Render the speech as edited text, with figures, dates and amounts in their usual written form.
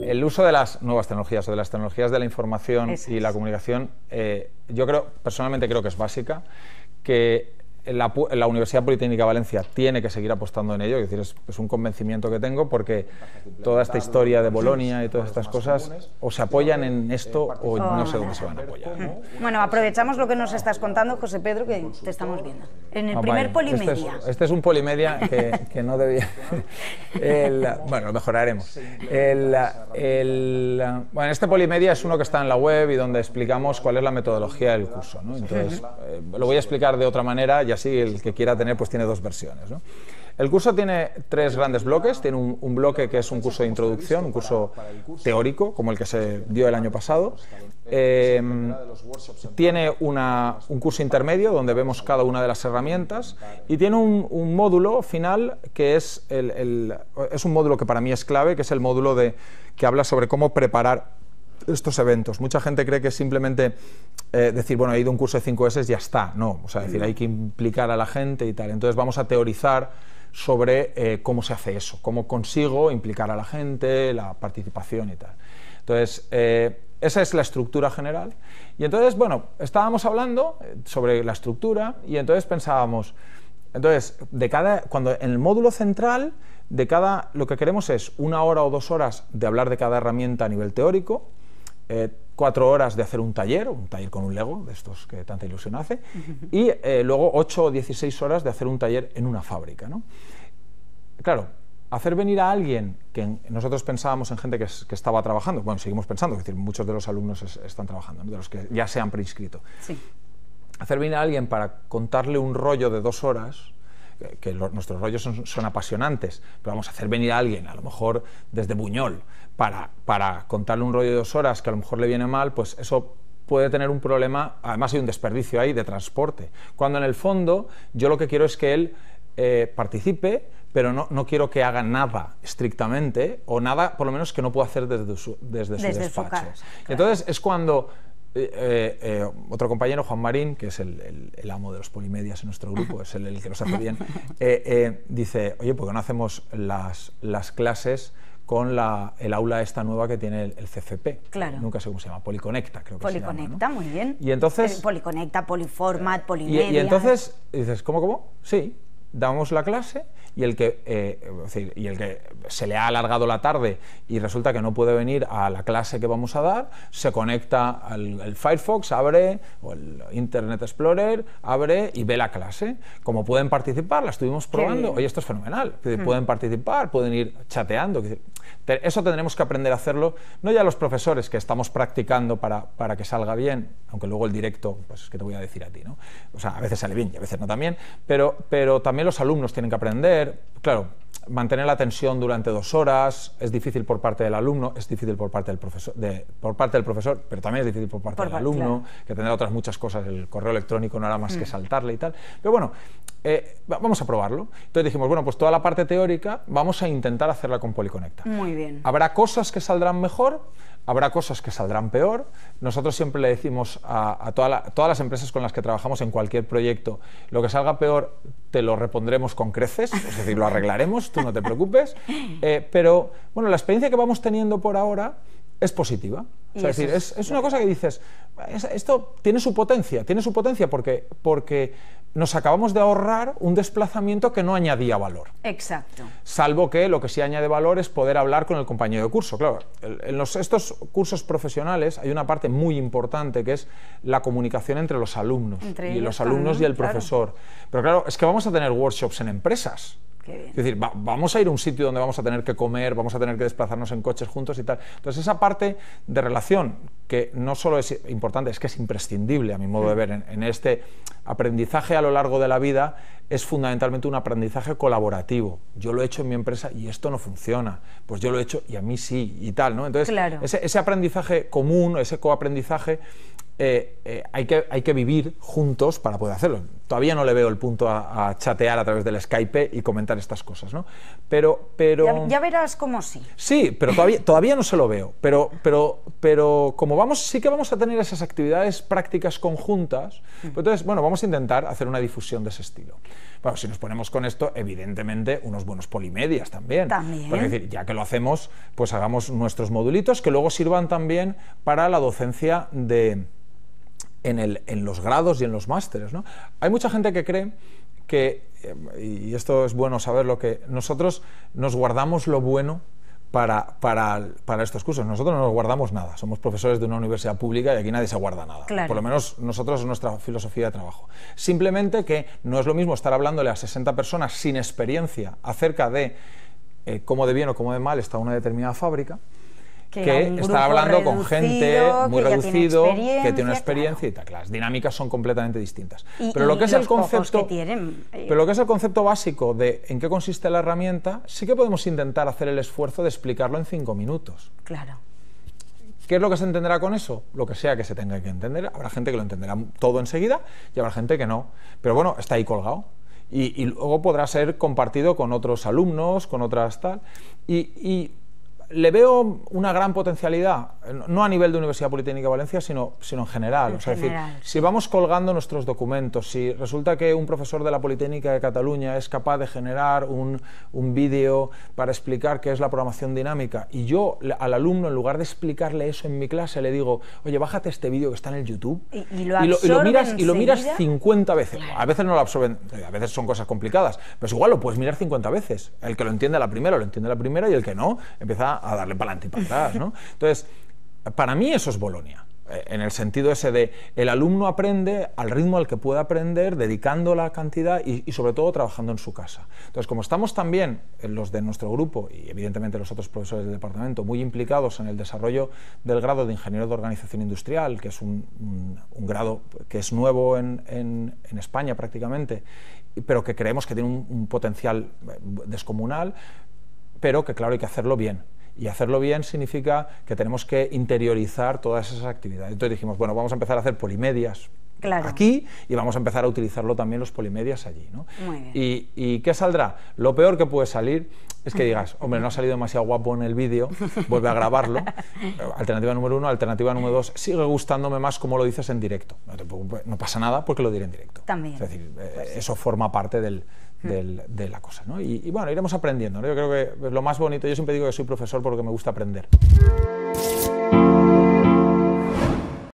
el uso de las nuevas tecnologías o de las tecnologías de la información y la comunicación, yo personalmente creo que es básica, que la Universidad Politécnica de Valencia tiene que seguir apostando en ello, es decir, es un convencimiento que tengo, porque toda esta historia de Bolonia y todas estas cosas o se apoyan en esto o no sé dónde se van a apoyar, ¿no? Bueno, aprovechamos lo que nos estás contando, José Pedro, que te estamos viendo. En el primer Polimedia. Este es un Polimedia que no debía... bueno, lo mejoraremos. Bueno, este Polimedia es uno que está en la web y donde explicamos cuál es la metodología del curso, ¿no? Entonces, lo voy a explicar de otra manera y así el que quiera tener, pues tiene dos versiones, ¿no? El curso tiene tres grandes bloques. Tiene un bloque que es un curso de introducción, un curso teórico, como el que se dio el año pasado. Tiene un curso intermedio donde vemos cada una de las herramientas y tiene un módulo final que es un módulo que para mí es clave, que es el módulo que habla sobre cómo preparar estos eventos. Mucha gente cree que es simplemente decir, bueno, he ido a un curso de 5S y ya está. No, o sea, decir, hay que implicar a la gente y tal. Entonces vamos a teorizar sobre cómo se hace eso, cómo consigo implicar a la gente, la participación y tal. Entonces, esa es la estructura general. Y entonces, bueno, estábamos hablando sobre la estructura y entonces pensábamos, entonces, cuando en el módulo central, lo que queremos es 1 hora o 2 horas de hablar de cada herramienta a nivel teórico, 4 horas de hacer un taller con un Lego, de estos que tanta ilusión hace, y luego 8 o 16 horas de hacer un taller en una fábrica, ¿no? Claro, hacer venir a alguien que nosotros pensábamos en gente que estaba trabajando, bueno, seguimos pensando, es decir, muchos de los alumnos están trabajando, ¿no? De los que ya se han preinscrito. Sí. Hacer venir a alguien para contarle un rollo de 2 horas, que nuestros rollos son apasionantes, pero vamos a hacer venir a alguien, a lo mejor desde Buñol, para contarle un rollo de 2 horas que a lo mejor le viene mal, pues eso puede tener un problema. Además hay un desperdicio ahí de transporte, cuando en el fondo yo lo que quiero es que él participe, pero no quiero que haga nada estrictamente, o nada por lo menos que no pueda hacer desde su despacho. Claro. Entonces es cuando otro compañero, Juan Marín, que es el amo de los Polimedias en nuestro grupo, es el que los hace bien, dice, oye, ¿por qué no hacemos las clases con el aula esta nueva que tiene el CCP? Claro. Nunca sé cómo se llama, Policonecta, creo que Policonecta, se llama, ¿no? Muy bien. Y entonces, Policonecta, Poliformat, Polimedia... Y entonces dices, ¿cómo? Sí, damos la clase y el que se le ha alargado la tarde y resulta que no puede venir a la clase que vamos a dar, se conecta al Firefox, abre, o el Internet Explorer, abre y ve la clase. Como pueden participar, la estuvimos probando, oye, esto es fenomenal, pueden participar, pueden ir chateando. Eso tendremos que aprender a hacerlo, no ya los profesores que estamos practicando para que salga bien, aunque luego el directo, pues, ¿qué te voy a decir a ti, no? O sea, a veces sale bien y a veces no también, pero también los alumnos tienen que aprender. Claro, mantener la tensión durante 2 horas es difícil por parte del alumno, es difícil por parte del profesor, pero también es difícil por parte del alumno, claro, que tendrá otras muchas cosas. El correo electrónico no hará más que saltarle y tal. Pero bueno, vamos a probarlo. Entonces dijimos, bueno, pues toda la parte teórica vamos a intentar hacerla con Policonecta. Muy bien. Habrá cosas que saldrán mejor, habrá cosas que saldrán peor. Nosotros siempre le decimos a todas las empresas con las que trabajamos en cualquier proyecto, lo que salga peor te lo repondremos con creces, es decir, lo arreglaremos, tú no te preocupes. Pero bueno, la experiencia que vamos teniendo por ahora es positiva. O sea, es una cosa que dices, esto tiene su potencia porque nos acabamos de ahorrar un desplazamiento que no añadía valor. Exacto. Salvo que lo que sí añade valor es poder hablar con el compañero de curso. Claro, en estos cursos profesionales hay una parte muy importante que es la comunicación entre los alumnos, y los alumnos y el profesor. Pero claro, es que vamos a tener workshops en empresas. Es decir, vamos a ir a un sitio donde vamos a tener que comer, vamos a tener que desplazarnos en coches juntos y tal. Entonces esa parte de relación, que no solo es importante, es que es imprescindible a mi modo de ver en este aprendizaje a lo largo de la vida, es fundamentalmente un aprendizaje colaborativo. Yo lo he hecho en mi empresa y esto no funciona, pues yo lo he hecho y a mí sí y tal, ¿no? Entonces claro, ese aprendizaje común, ese coaprendizaje, hay que vivir juntos para poder hacerlo. todavía no le veo el punto a chatear a través del Skype y comentar estas cosas, ¿no? Pero ya verás cómo sí. Sí, pero todavía no se lo veo, pero como sí que vamos a tener esas actividades prácticas conjuntas, pues entonces, bueno, vamos a intentar hacer una difusión de ese estilo. Bueno, si nos ponemos con esto, evidentemente, unos buenos polimedias también. Porque, es decir, ya que lo hacemos, pues hagamos nuestros modulitos que luego sirvan también para la docencia en los grados y en los másteres, ¿no? Hay mucha gente que cree que, y esto es bueno saberlo, que nosotros nos guardamos lo bueno para estos cursos. Nosotros no nos guardamos nada, somos profesores de una universidad pública y aquí nadie se guarda nada. Claro. Por lo menos nosotros es nuestra filosofía de trabajo. Simplemente que no es lo mismo estar hablándole a 60 personas sin experiencia acerca de cómo de bien o cómo de mal está una determinada fábrica, que estar hablando con gente muy reducido, que tiene una experiencia, claro. Y tal. Las dinámicas son completamente distintas. Pero lo que es el concepto básico de en qué consiste la herramienta, sí que podemos intentar hacer el esfuerzo de explicarlo en 5 minutos. Claro. ¿Qué es lo que se entenderá con eso? Lo que sea que se tenga que entender. Habrá gente que lo entenderá todo enseguida y habrá gente que no. Pero bueno, está ahí colgado. Y luego podrá ser compartido con otros alumnos, con otras tal. Y le veo una gran potencialidad, no a nivel de Universidad Politécnica de Valencia, sino en general. O sea, es decir, si vamos colgando nuestros documentos, si resulta que un profesor de la Politécnica de Cataluña es capaz de generar un vídeo para explicar qué es la programación dinámica, y yo al alumno, en lugar de explicarle eso en mi clase, le digo, oye, bájate este vídeo que está en el YouTube y lo miras 50 veces. Claro. A veces no lo absorben, a veces son cosas complicadas, pero igual lo puedes mirar 50 veces. El que lo entiende a la primera, lo entiende a la primera, y el que no, empieza a darle para adelante y para atrás, ¿no? Entonces, para mí eso es Bolonia, en el sentido ese de el alumno aprende al ritmo al que puede aprender, dedicando la cantidad y sobre todo trabajando en su casa. Entonces, como estamos también los de nuestro grupo y evidentemente los otros profesores del departamento muy implicados en el desarrollo del grado de Ingeniero de Organización Industrial, que es un grado que es nuevo en España prácticamente, pero que creemos que tiene un potencial descomunal, pero que claro, hay que hacerlo bien. Y hacerlo bien significa que tenemos que interiorizar todas esas actividades. Entonces dijimos, bueno, vamos a empezar a hacer polimedias aquí y vamos a empezar a utilizarlo también los polimedias allí, ¿no? Muy bien. ¿Y qué saldrá? Lo peor que puede salir es que digas, hombre, no ha salido demasiado guapo en el vídeo, vuelve a grabarlo. Alternativa número 1, alternativa número 2, sigue gustándome más como lo dices en directo. No pasa nada porque lo diré en directo. También. Es decir, eso forma parte de la cosa, ¿no? Y bueno, iremos aprendiendo, ¿no? Yo creo que lo más bonito, yo siempre digo que soy profesor porque me gusta aprender.